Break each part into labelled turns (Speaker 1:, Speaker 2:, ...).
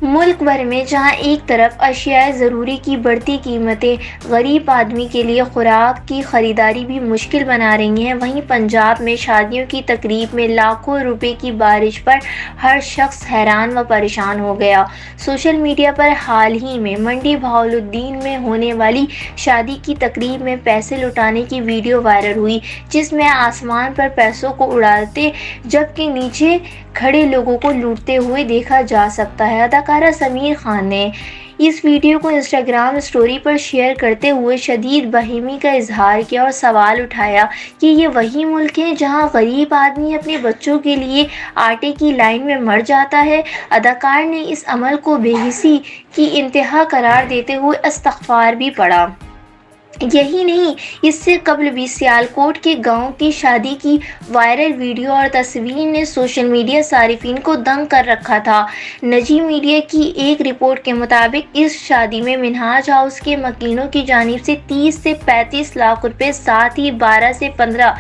Speaker 1: ملک بھر میں جہاں ایک طرف اشیاء ضروری کی بڑھتی قیمتیں غریب آدمی کے لیے خوراک کی خریداری بھی مشکل بنا رہی ہیں، وہیں پنجاب میں شادیوں کی تقریب میں لاکھوں روپے کی بارش پر ہر شخص حیران و پریشان ہو گیا۔ سوشل میڈیا پر حال ہی میں منڈی بہاؤالدین میں ہونے والی شادی کی تقریب میں پیسے لٹانے کی ویڈیو وائرل ہوئی، جس میں آسمان پر پیسوں کو اڑاتے جبکہ نیچے کھڑے لوگوں کو لوٹتے ہوئے دیکھا جا سکتا ہے۔ اداکارہ سمیر خان نے اس ویڈیو کو انسٹاگرام اسٹوری پر شیئر کرتے ہوئے شدید برہمی کا اظہار کیا اور سوال اٹھایا کہ یہ وہی ملک ہے جہاں غریب آدمی اپنے بچوں کے لیے آٹے کی لائن میں مر جاتا ہے۔ اداکار نے اس عمل کو بے حسی کی انتہا قرار دیتے ہوئے استغفار بھی پڑھا۔ یہی نہیں، اس سے قبل بھی سیالکوٹ کے گاؤں کی شادی کی وائرل ویڈیو اور تصویر نے سوشل میڈیا صارفین کو دنگ کر رکھا تھا۔ نجی میڈیا کی ایک رپورٹ کے مطابق اس شادی میں منہاج ہاؤس کے مکینوں کی جانب سے 30 سے 35 لاکھ روپے، ساتھ ہی 12 سے 15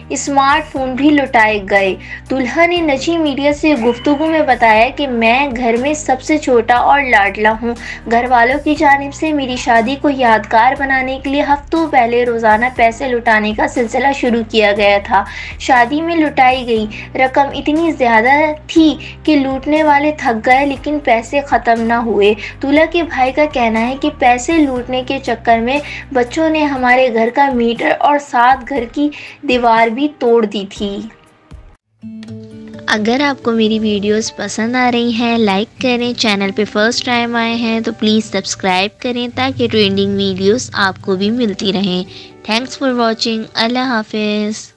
Speaker 1: اسمارٹ فون بھی لٹائے گئے۔ دلہا نے نجی میڈیا سے گفتگو میں بتایا کہ میں گھر میں سب سے چھوٹا اور لاڈلا ہوں۔ گھر والوں کی جانب سے میری شادی کو یادگار بنانے کے لیے ہفتوں پہلے روزانہ پیسے لٹانے کا سلسلہ شروع کیا گیا تھا۔ شادی میں لٹائی گئی رقم اتنی زیادہ تھی کہ لوٹنے والے تھک گئے لیکن پیسے ختم نہ ہوئے۔ دلہا کے بھائی کا کہنا ہے کہ پیسے لوٹنے کے چکر میں بچوں نے ہمارے گھر کا میٹر اور ساتھ گھر کی دیوار بھی توڑ دی تھی۔ اگر آپ کو میری ویڈیوز پسند آ رہی ہیں، لائک کریں، چینل پہ فرسٹ ٹائم آئے ہیں تو پلیز سبسکرائب کریں تاکہ ٹرینڈنگ ویڈیوز آپ کو بھی ملتی رہیں۔ Thanks for watching. اللہ حافظ۔